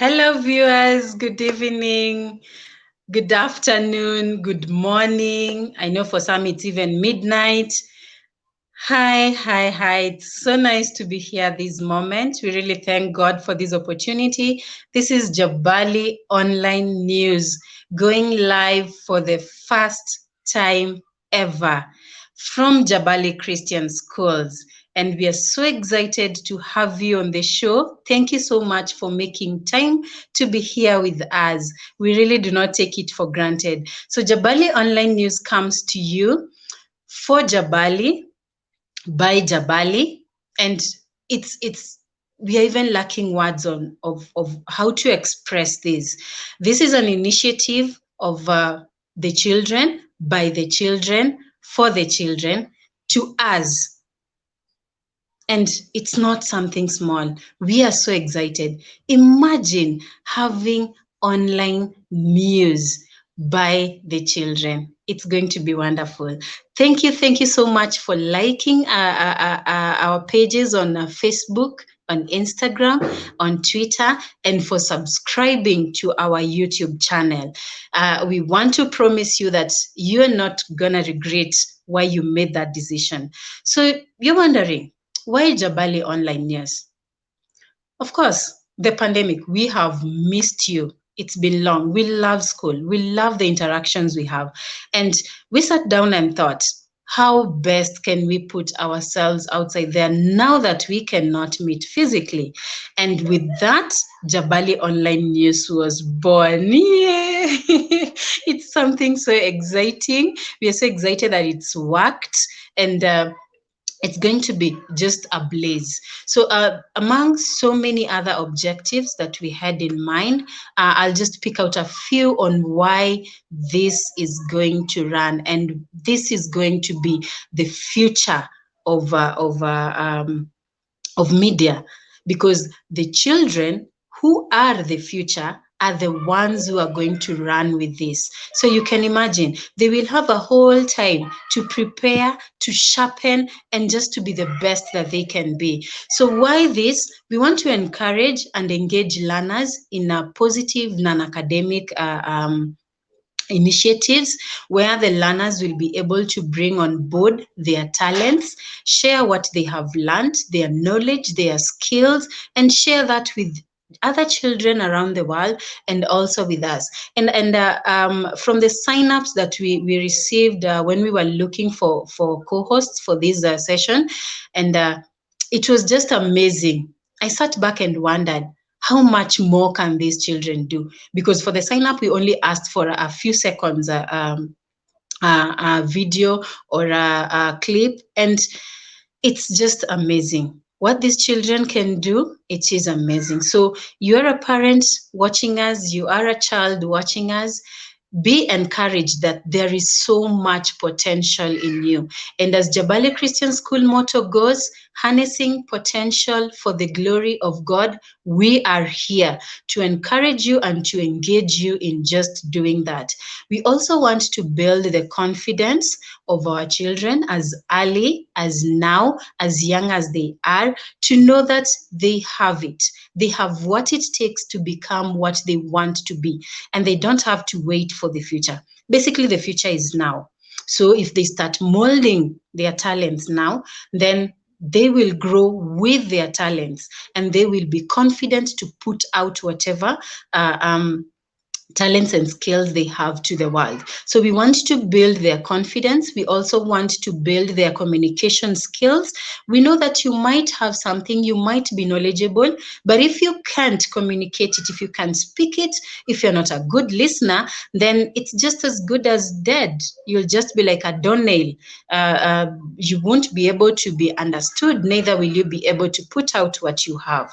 Hello, viewers. Good evening, good afternoon, good morning. I know for some it's even midnight. Hi. It's so nice to be here this moment. We really thank God for this opportunity. This is Jabali Online News going live for the first time ever from Jabali Christian Schools. And we are so excited to have you on the show. Thank you so much for making time to be here with us. We really do not take it for granted. So Jabali Online News comes to you for Jabali, by Jabali, and it's we are even lacking words on of how to express this. This is an initiative of the children, by the children, for the children, to us. And it's not something small. We are so excited. Imagine having online news by the children. It's going to be wonderful. Thank you so much for liking our pages on Facebook, on Instagram, on Twitter, and for subscribing to our YouTube channel. We want to promise you that you're not going to regret why you made that decision. So you're wondering, why Jabali Online News? Of course, the pandemic, we have missed you. It's been long. We love school. We love the interactions we have. And we sat down and thought, how best can we put ourselves outside there now that we cannot meet physically? And with that, Jabali Online News was born. Yeah. It's something so exciting. We are so excited that it's worked. And it's going to be just a blaze. So among so many other objectives that we had in mind, I'll just pick out a few on why this is going to run, and this is going to be the future of media, because the children who are the future are the ones who are going to run with this. So you can imagine they will have a whole time to prepare, to sharpen, and just to be the best that they can be. So why this? We want to encourage and engage learners in a positive non-academic initiatives where the learners will be able to bring on board their talents, share what they have learned, their knowledge, their skills, and share that with other children around the world and also with us. And from the signups that we received when we were looking for co-hosts for this session, and it was just amazing. I sat back and wondered, how much more can these children do? Because for the sign up, we only asked for a few seconds video or a clip, and it's just amazing. What these children can do, it is amazing. So you're a parent watching us, you are a child watching us, be encouraged that there is so much potential in you. And as Jabali Christian School motto goes, harnessing potential for the glory of God, we are here to encourage you and to engage you in just doing that. We also want to build the confidence of our children as early, as now, as young as they are, to know that they have it. They have what it takes to become what they want to be, and they don't have to wait for the future. Basically, the future is now. So if they start molding their talents now, then they will grow with their talents, and they will be confident to put out whatever talents and skills they have to the world. So we want to build their confidence. We also want to build their communication skills. We know that you might have something, you might be knowledgeable, but if you can't communicate it, if you can't speak it, if you're not a good listener, then it's just as good as dead. You'll just be like a doornail. You won't be able to be understood, neither will you be able to put out what you have.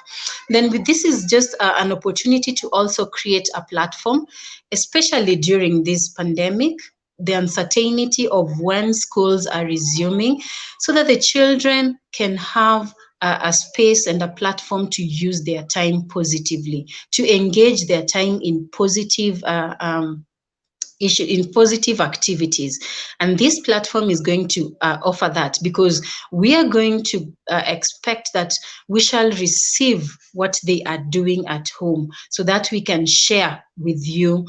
Then this is just an opportunity to also create a platform, especially during this pandemic, the uncertainty of when schools are resuming, so that the children can have a space and a platform to use their time positively, to engage their time in positive issue in positive activities, and this platform is going to offer that, because we are going to expect that we shall receive what they are doing at home, so that we can share with you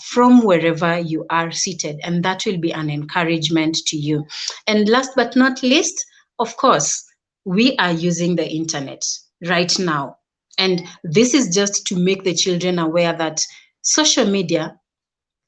from wherever you are seated, and that will be an encouragement to you. And last but not least, of course, we are using the internet right now, and this is just to make the children aware that social media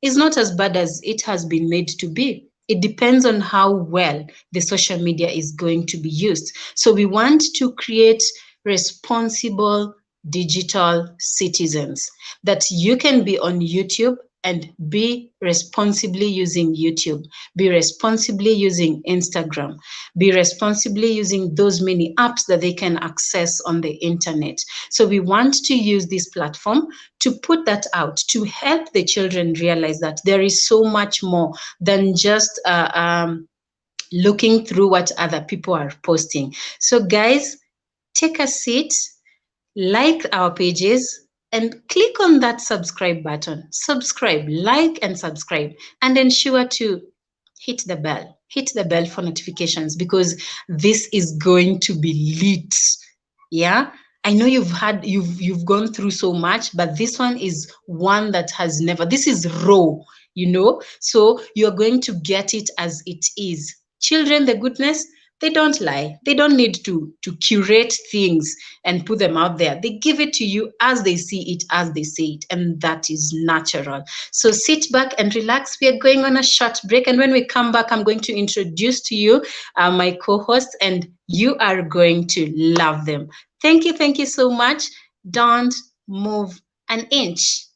is not as bad as it has been made to be. It depends on how well the social media is going to be used. So we want to create responsible digital citizens, that you can be on YouTube and be responsibly using YouTube, be responsibly using Instagram, be responsibly using those many apps that they can access on the internet. So we want to use this platform to put that out, to help the children realize that there is so much more than just looking through what other people are posting. So guys, take a seat, like our pages, and click on that subscribe button. Subscribe, like, and subscribe, and ensure to hit the bell. Hit the bell for notifications, because this is going to be lit. Yeah, I know you've gone through so much, but this one is one that has never. This is raw, so you're going to get it as it is. Children, the goodness, they don't lie. They don't need to curate things and put them out there. They give it to you as they see it, as they say it, and that is natural. So sit back and relax. We are going on a short break, and when we come back, I'm going to introduce to you my co-hosts, and you are going to love them. Thank you so much. Don't move an inch.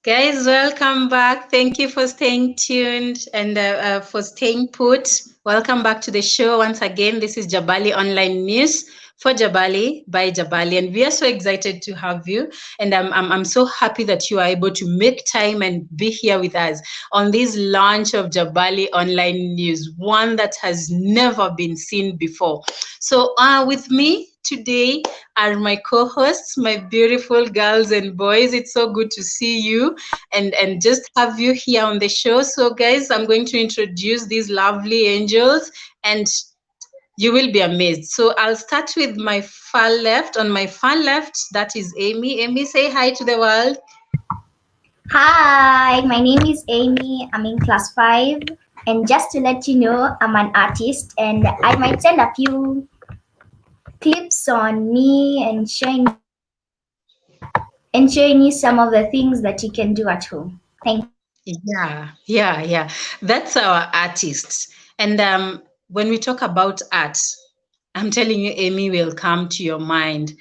Guys, welcome back. Thank you for staying tuned and for staying put. Welcome back to the show once again. This is Jabali Online News for Jabali by Jabali, and we are so excited to have you. And I'm so happy that you are able to make time and be here with us on this launch of Jabali Online News, one that has never been seen before. So with me today are my co-hosts, my beautiful girls and boys. It's so good to see you and just have you here on the show. So guys, I'm going to introduce these lovely angels, and you will be amazed. So I'll start with my far left. On my far left, that is Amy. Amy, say hi to the world. Hi, my name is Amy. I'm in class 5. And just to let you know, I'm an artist, and I might send a few clips on me and showing you some of the things that you can do at home. Thank you. Yeah. That's our artists. And when we talk about art, I'm telling you, Amy will come to your mind.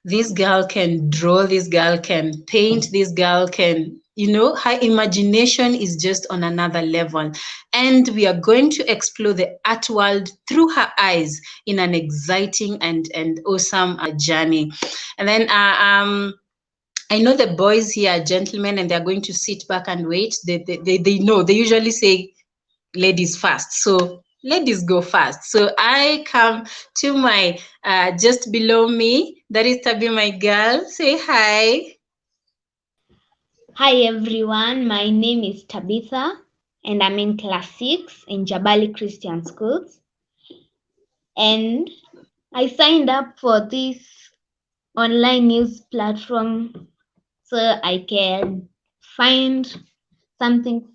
This girl can draw, this girl can paint, this girl can, her imagination is just on another level. And we are going to explore the art world through her eyes in an exciting and awesome journey. And then I know the boys here are gentlemen, and they're going to sit back and wait. They know. They usually say ladies first. So ladies go first. So I come to my just below me. That is Tabi, my girl. Say hi. Hi everyone, my name is Tabitha and I'm in class 6 in Jabali Christian Schools. And I signed up for this online news platform so I can find something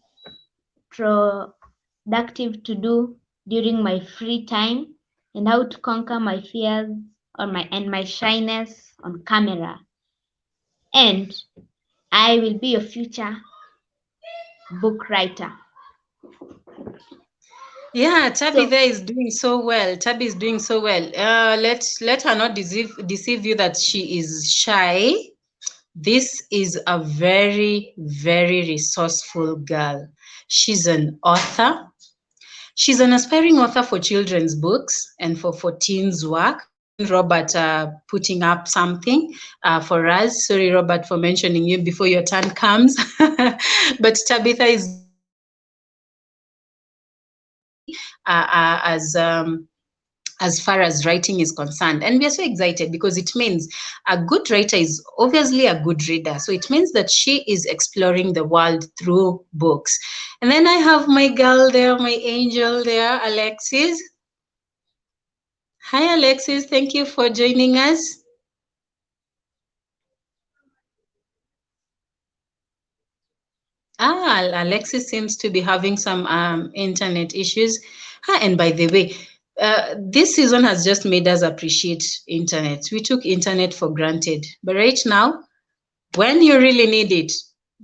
productive to do during my free time and how to conquer my fears or my shyness on camera. And I will be your future book writer. Yeah, Tabby So there is doing so well. Tabby is doing so well. Let her not deceive you that she is shy. This is a very, very resourceful girl. She's an author. She's an aspiring author for children's books and for teens work. Robert putting up something for us. Sorry, Robert, for mentioning you before your turn comes. But Tabitha is as far as writing is concerned. And we are so excited because it means a good writer is obviously a good reader. So it means that she is exploring the world through books. And then I have my girl there, my angel there, Alexis. Hi, Alexis. Thank you for joining us. Alexis seems to be having some internet issues. And by the way, this season has just made us appreciate internet. We took internet for granted, but right now, when you really need it,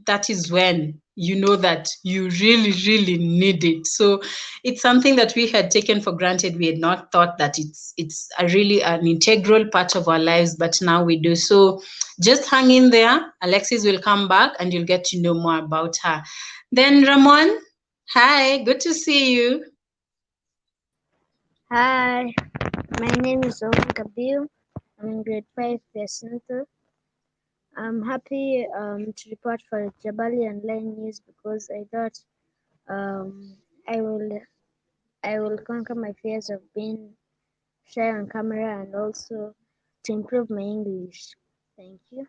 that is when you know that you really, really need it. So it's something that we had taken for granted. We had not thought that it's a really an integral part of our lives, but now we do. So just hang in there. Alexis will come back and you'll get to know more about her. Then Ramon, hi, good to see you. Hi, my name is Owen Kabil. I'm in grade 5 Center. I'm happy to report for Jabali Online News because I thought um, I will conquer my fears of being shy on camera and also to improve my English. Thank you.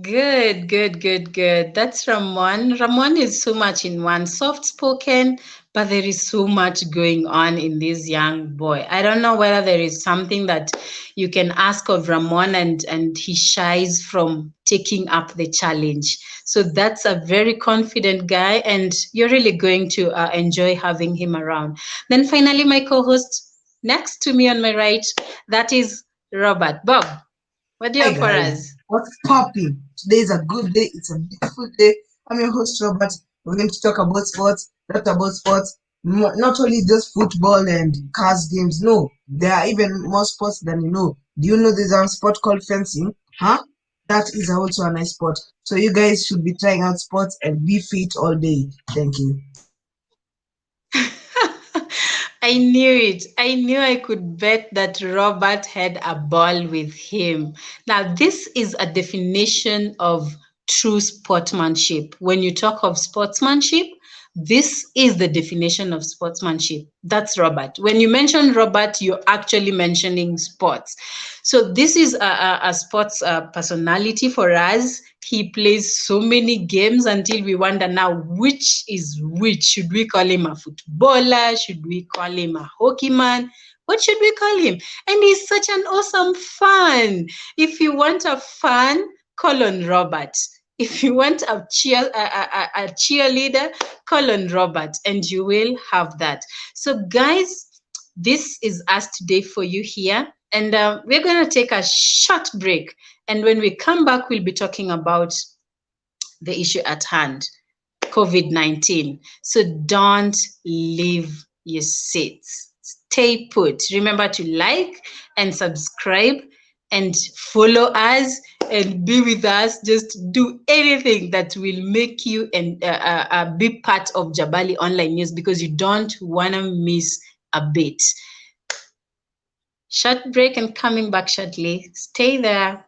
Good, good, good, good. That's Ramon. Ramon is so much in one, soft spoken, but there is so much going on in this young boy. I don't know whether there is something that you can ask of Ramon and he shies from taking up the challenge. So that's a very confident guy, and you're really going to enjoy having him around. Then finally, my co-host next to me on my right, that is Robert. Bob, what do you Hi have for guys, us? what's popping? Today is a good day. It's a beautiful day. I'm your host Robert. We're going to talk about sports, not about sports, not only just football and cars games. No, there are even more sports than you know. Do you know there's a sport called fencing? Huh? That is also a nice sport. So you guys should be trying out sports and be fit all day. Thank you. I knew it. I knew I could bet that Robert had a ball with him. Now, this is a definition of true sportsmanship. When you talk of sportsmanship, this is the definition of sportsmanship. That's Robert. When you mention Robert, you're actually mentioning sports. So, this is a sports personality for us. He plays so many games until we wonder now which is which. Should we call him a footballer? Should we call him a hockey man? What should we call him? And he's such an awesome fan. If you want a fan, call on Robert. If you want a cheerleader, call on Robert, and you will have that. So, guys, this is us today for you here. And we're going to take a short break. And when we come back, we'll be talking about the issue at hand, COVID-19. So don't leave your seats. Stay put. Remember to like and subscribe and follow us and be with us. Just do anything that will make you a big part of Jabali Online News because you don't want to miss a bit. Short break and coming back shortly. Stay there.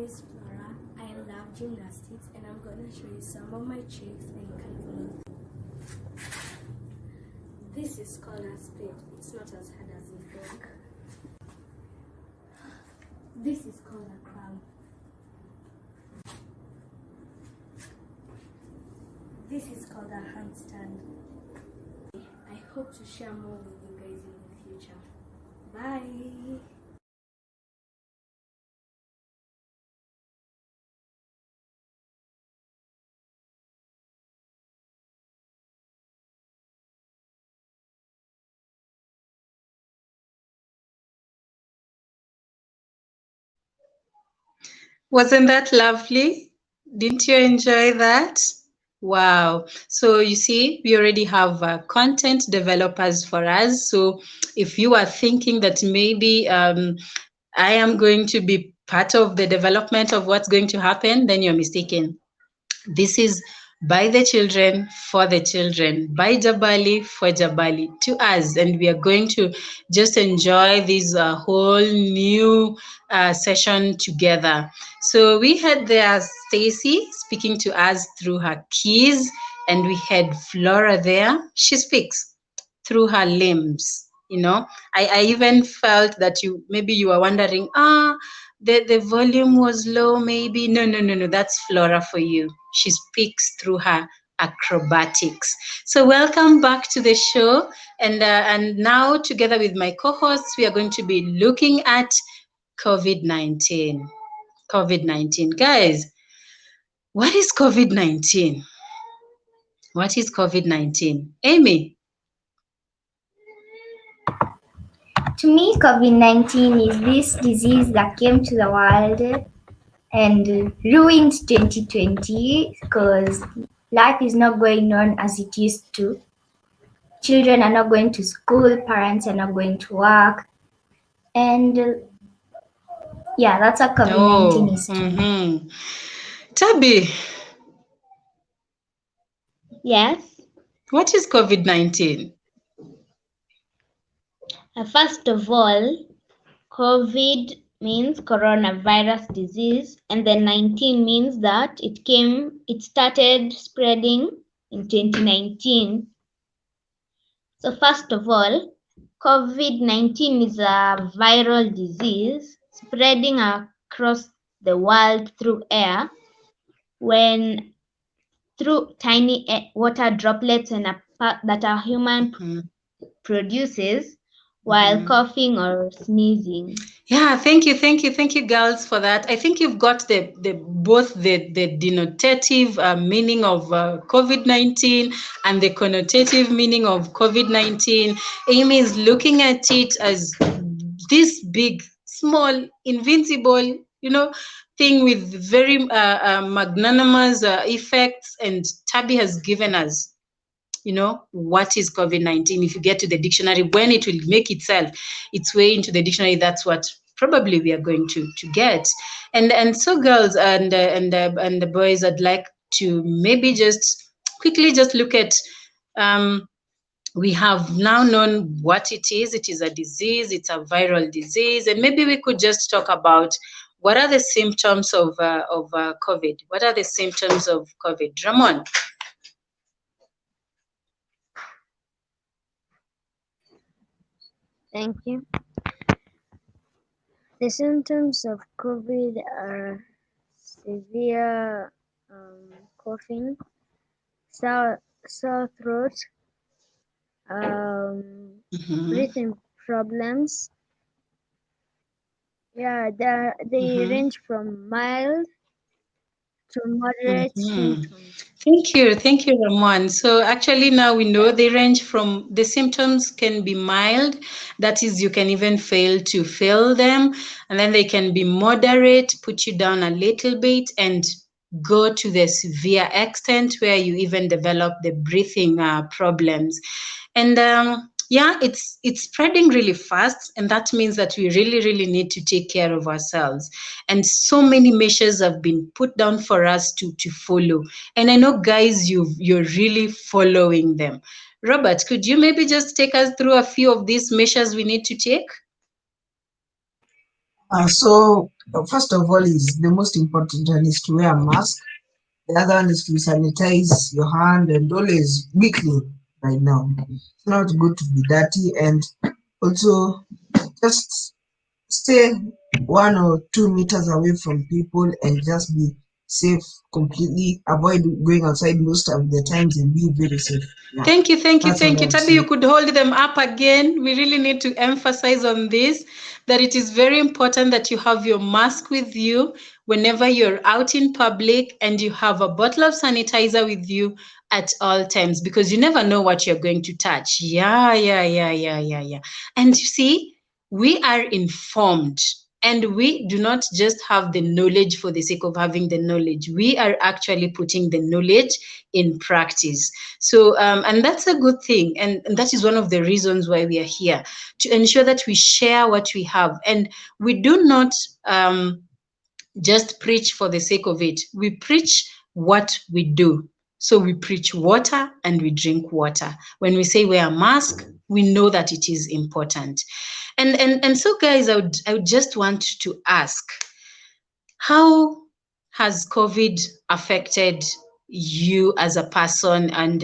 name is Flora. I love gymnastics and I'm going to show you some of my tricks and you can follow. This is called a split. It's not as hard as you think. This is called a crab. This is called a handstand. I hope to share more with you guys in the future. Bye! Wasn't that lovely? Didn't you enjoy that? Wow. So you see, we already have content developers for us. So if you are thinking that maybe I am going to be part of the development of what's going to happen, then you're mistaken. This is by the children, for the children, by Jabali, for Jabali, to us. And we are going to just enjoy this whole new session together. So we had there Stacy speaking to us through her keys, and we had Flora there. She speaks through her limbs. You know, I even felt that maybe you were wondering, the volume was low, maybe. No, that's Flora for you. She speaks through her acrobatics. So welcome back to the show. And now, together with my co-hosts, we are going to be looking at COVID-19. COVID-19. Guys, what is COVID-19? What is COVID-19? Amy? To me, COVID-19 is this disease that came to the world and ruined 2020 because life is not going on as it used to. Children are not going to school, parents are not going to work. And yeah, that's what COVID-19 is to me. Tabby? Yes. What is COVID-19? First of all, COVID means coronavirus disease, and then 19 means that it started spreading in 2019. So first of all, COVID-19 is a viral disease spreading across the world through air through tiny water droplets that a human produces while coughing or sneezing. Yeah, thank you, girls, for that. I think you've got both the denotative meaning of COVID-19 and the connotative meaning of COVID-19. Amy is looking at it as this big, small, invincible, thing with very magnanimous effects, and Tabby has given us what is COVID-19. If you get to the dictionary, when it will make its way into the dictionary, that's what probably we are going to get. And so, girls and the boys, I'd like to maybe just quickly just look at we have now known what it is. It is a disease. It's a viral disease, and maybe we could just talk about what are the symptoms of COVID. What are the symptoms of COVID, Ramon? Thank you. The symptoms of COVID are severe coughing, sore throat, breathing problems. Yeah, they range from mild to moderate symptoms. Thank you, Ramon. So actually now we know they range from, the symptoms can be mild, that is you can even fail to feel them, and then they can be moderate, put you down a little bit, and go to the severe extent where you even develop the breathing problems. And yeah, it's spreading really fast, and that means that we really need to take care of ourselves. And so many measures have been put down for us to follow. And I know, guys, you're really following them. Robert, could you maybe just take us through a few of these measures we need to take? First of all, is the most important one is to wear a mask. The other one is to sanitize your hand and always be clean right now. It's not good to be dirty, and also just stay 1 or 2 meters away from people and just be safe completely. Avoid going outside most of the times and be very safe. Yeah, Thank you, thank you, that's what thank I you. would Tabi, you say. could hold them up again. We really need to emphasize on this, that it is very important that you have your mask with you whenever you're out in public, and you have a bottle of sanitizer with you at all times, because you never know what you're going to touch. Yeah. And you see, we are informed. And we do not just have the knowledge for the sake of having the knowledge. We are actually putting the knowledge in practice. So, and that's a good thing. And that is one of the reasons why we are here, to ensure that we share what we have. And we do not just preach for the sake of it. We preach what we do. So we preach water and we drink water. When we say wear a mask, we know that it is important. And so, guys, I would just want to ask, how has COVID affected you as a person, and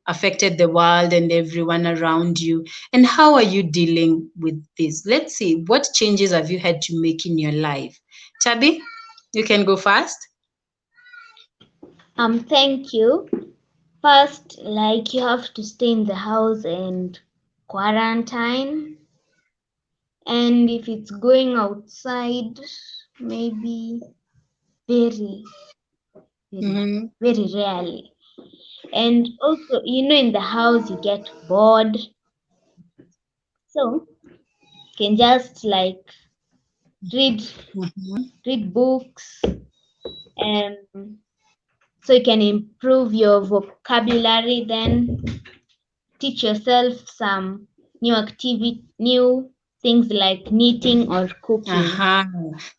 affected the world and everyone around you? And how are you dealing with this? Let's see, what changes have you had to make in your life? Tabi, you can go first. Thank you. First, like, you have to stay in the house and quarantine. And if it's going outside, maybe very, very rarely. And also, in the house you get bored. So you can just like read books, and so you can improve your vocabulary, then teach yourself some new things like knitting or cooking.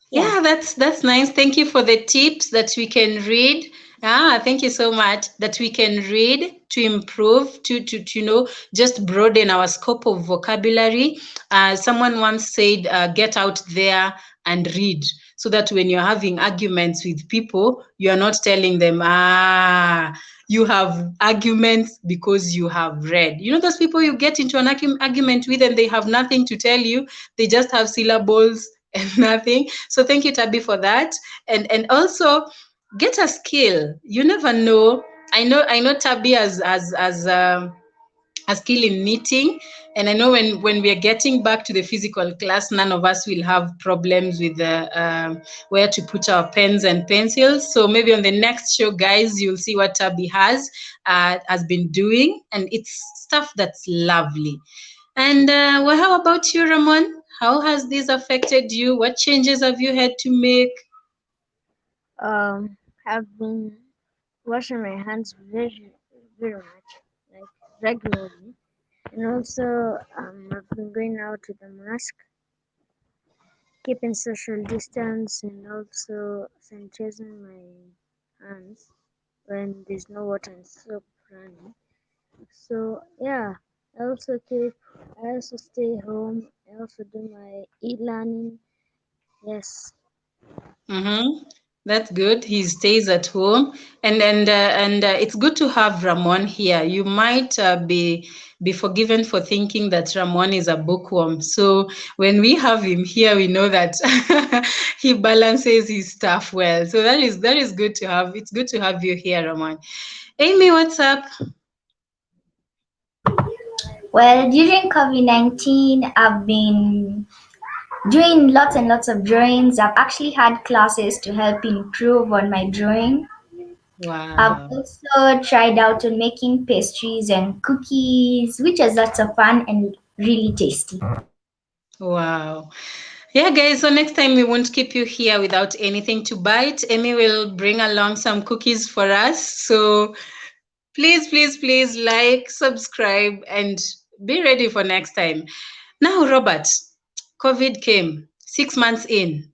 Yeah, that's nice. Thank you for the tips that we can read. Thank you so much, that we can read to improve, to just broaden our scope of vocabulary. Someone once said, get out there and read, so that when you're having arguments with people, you are not telling them, you have arguments because you have read. You know those people you get into an argument with and they have nothing to tell you, they just have syllables and nothing. So thank you, Tabi, for that. And also, get a skill. You never know. I know Tabi has a skill in knitting, and I know when we are getting back to the physical class, none of us will have problems with where to put our pens and pencils. So maybe on the next show, guys, you'll see what Tabi has been doing, and it's stuff that's lovely. And well, how about you, Ramon? How has this affected you? What changes have you had to make? Have been washing my hands very, very much, like regularly, and also I've been going out with a mask, keeping social distance, and also sanitizing my hands when there's no water and soap running. So yeah, I also stay home. I also do my e-learning. Yes. That's good. He stays at home, and it's good to have Ramon here. You might be forgiven for thinking that Ramon is a bookworm. So when we have him here, we know that he balances his stuff well. So that is good to have. It's good to have you here, Ramon. Amy, what's up? Well, during COVID-19, I've been doing lots and lots of drawings. I've actually had classes to help improve on my drawing. Wow. I've also tried out on making pastries and cookies, which is lots of fun and really tasty. Wow. Yeah, guys, so next time we won't keep you here without anything to bite. Amy will bring along some cookies for us. So please like, subscribe, and be ready for next time. Now, Robert, COVID came 6 months in.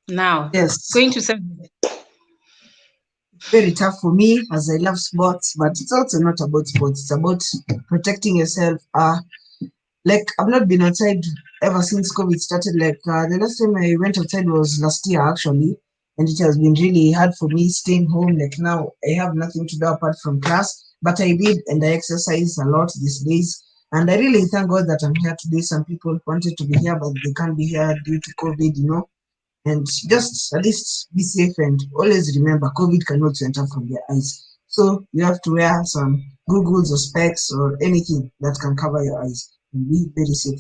Now, Yes, going to 7. very tough for me as I love sports, but it's also not about sports. It's about protecting yourself. like I've not been outside ever since COVID started. Like the last time I went outside was last year actually, and it has been really hard for me staying home. Like now I have nothing to do apart from class, but I read and I exercise a lot these days. And I really thank God that I'm here today. Some people wanted to be here, but they can't be here due to COVID, you know. And just at least be safe and always remember COVID cannot enter from your eyes. So you have to wear some goggles or specs or anything that can cover your eyes and be very safe.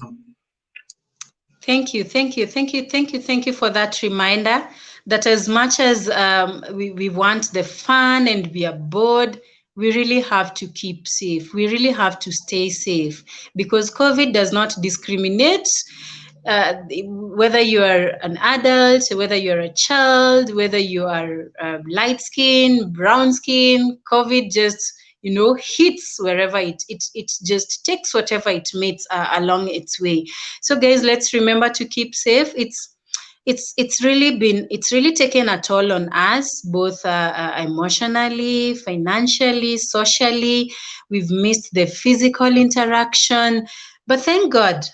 Thank you, thank you, thank you, thank you, thank you for that reminder that as much as we want the fun and we are bored, we really have to keep safe. We really have to stay safe because COVID does not discriminate. Whether you are an adult, whether you're a child, whether you are light skin, brown skin, COVID just hits wherever it just takes whatever it meets along its way. So guys, let's remember to keep safe. It's really taken a toll on us, both emotionally, financially, socially. We've missed the physical interaction, but thank God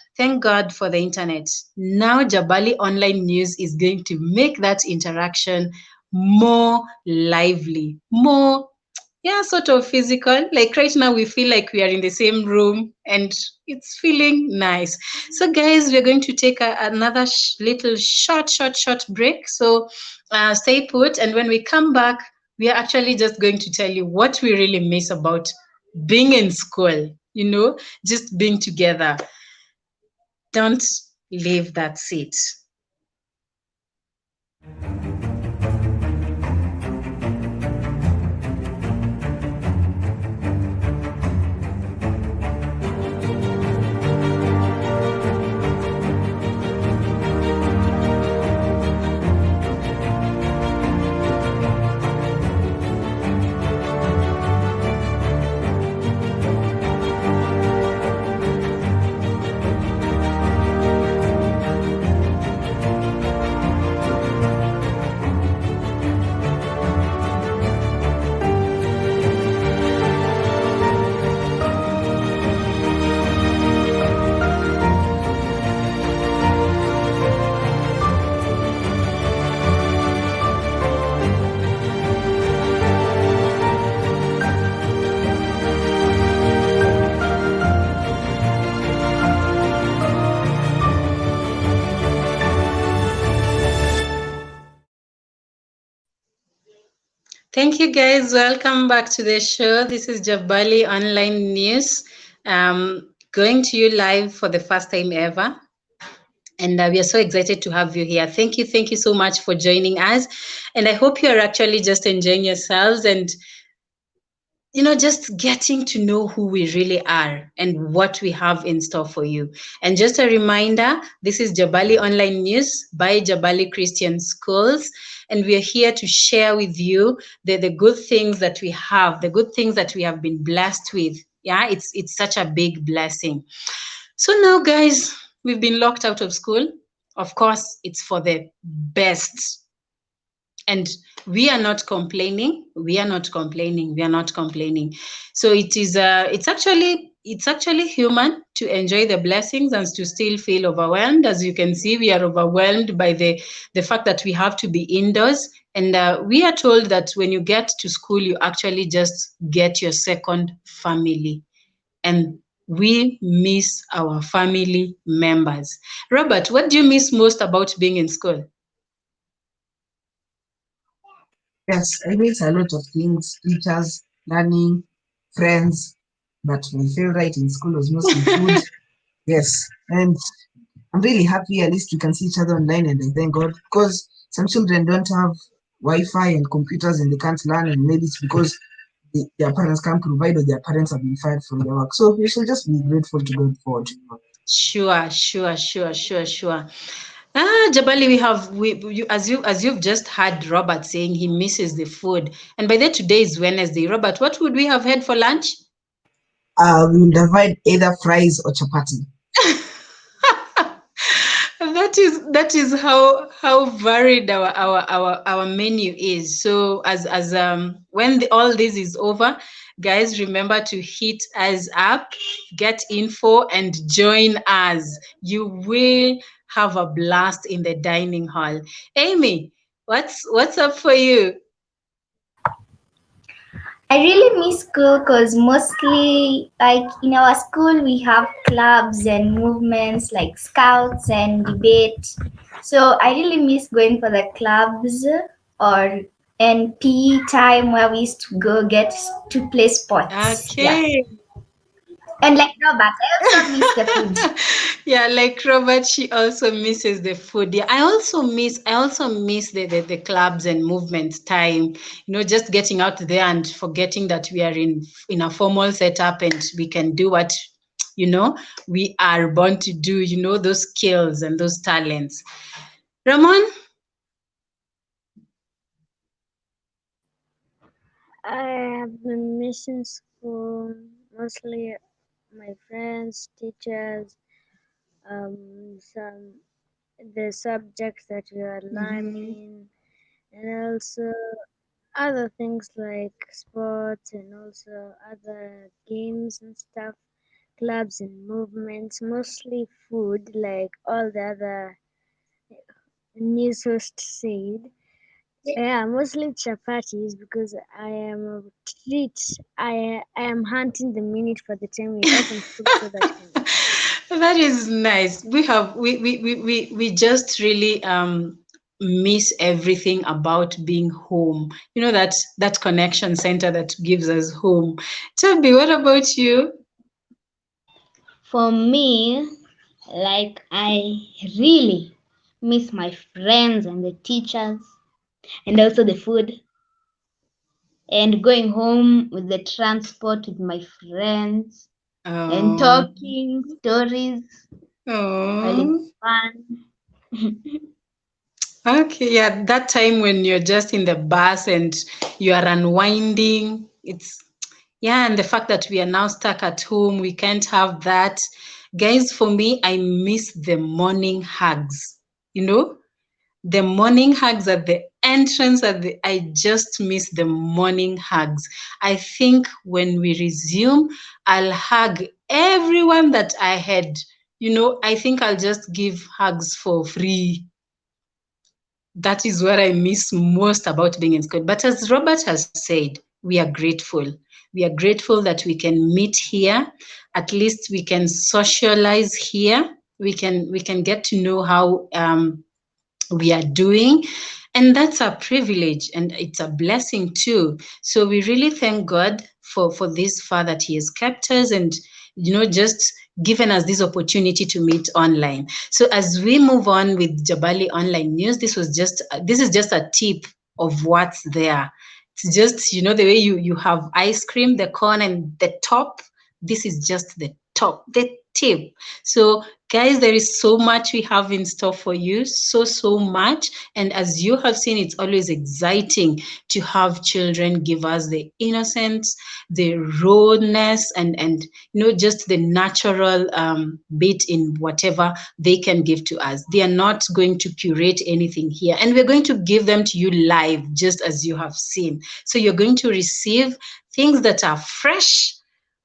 for the internet. Now Jabali Online News is going to make that interaction more lively, more sort of physical. Like right now, we feel like we are in the same room and it's feeling nice. So, guys, we're going to take another little short break. So, stay put. And when we come back, we are actually just going to tell you what we really miss about being in school, just being together. Don't leave that seat. Thank you, guys. Welcome back to the show. This is Jabali Online News, going to you live for the first time ever. And we are so excited to have you here. Thank you so much for joining us. And I hope you are actually just enjoying yourselves and just getting to know who we really are and what we have in store for you. And just a reminder, this is Jabali Online News by Jabali Christian Schools. And we are here to share with you the good things that we have, the good things that we have been blessed with. Yeah, it's such a big blessing. So now, guys, we've been locked out of school. Of course, it's for the best. And we are not complaining. We are not complaining. So it's actually human to enjoy the blessings and to still feel overwhelmed. As you can see, we are overwhelmed by the fact that we have to be indoors. And we are told that when you get to school, you actually just get your second family. And we miss our family members. Robert, what do you miss most about being in school? Yes, I miss a lot of things, teachers, learning, friends, but my favorite in school was mostly food. Yes, and I'm really happy at least we can see each other online, and I thank God because some children don't have Wi-Fi and computers and they can't learn, and maybe it's because their parents can't provide or their parents have been fired from their work. So we should just be grateful to God for it. Sure. Jabali, as you've just heard Robert saying he misses the food. And by the way, today is Wednesday. Robert, what would we have had for lunch? We would have had either fries or chapati. That is how varied our menu is. So as when all this is over, Guys, remember to hit us up, get info, and join us. You will have a blast in the dining hall. Amy, what's up for you? I really miss school because mostly, like in our school, we have clubs and movements like scouts and debate. So I really miss going for the clubs or and PE time where we used to go get to play sports. Yeah. Okay. And like Robert, I also miss the food. Yeah, like Robert, she also misses the food. Yeah, I also miss the clubs and movement time. Just getting out there and forgetting that we are in a formal setup and we can do what we are born to do. Those skills and those talents. Ramon. I have been missing school, mostly my friends, teachers, some the subjects that we are learning, and also other things like sports and also other games and stuff, clubs and movements, mostly food, like all the other news hosts said. Yeah, mostly chapatis because I am a treat. I am hunting the minute for the time we open school so that I can eat. That is nice. We just really miss everything about being home. That connection center that gives us home. Toby, what about you? For me, like I really miss my friends and the teachers and also the food and going home with the transport with my friends and Oh, talking stories while oh. it's fun. Okay, yeah, that time when you're just in the bus and you are unwinding. Yeah, and the fact that we are now stuck at home, we can't have that. Guys, for me, I miss the morning hugs. You know, the morning hugs at the entrance I just miss the morning hugs. I think when we resume, I'll hug everyone that I had. I think I'll just give hugs for free. That is what I miss most about being in school. But as Robert has said, we are grateful. We are grateful that we can meet here. At least we can socialize here. We can get to know how we are doing. And that's a privilege and it's a blessing too. So we really thank God for this far that He has kept us and just given us this opportunity to meet online. So as we move on with Jabali Online News, this is just a tip of what's there. It's just the way you have ice cream, the cone and the top. This is just the top, the tip. So guys, there is so much we have in store for you, so much. And as you have seen, it's always exciting to have children give us the innocence, the rawness, and just the natural bit in whatever they can give to us. They are not going to curate anything here, and we're going to give them to you live, just as you have seen. So you're going to receive things that are fresh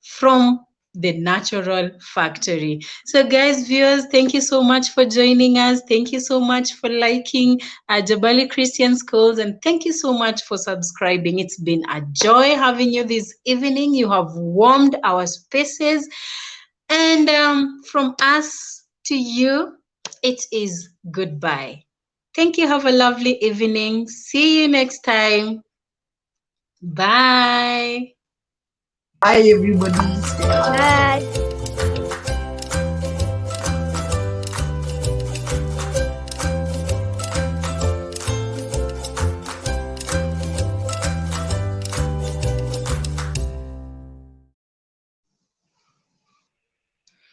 from the natural factory. So guys, viewers, thank you so much for joining us. Thank you so much for liking Jabali Christian Schools, and thank you so much for subscribing. It's been a joy having you this evening. You have warmed our spaces, and from us to you, it is goodbye. Thank you. Have a lovely evening. See you next time. Bye. Bye, everybody. Stay Bye.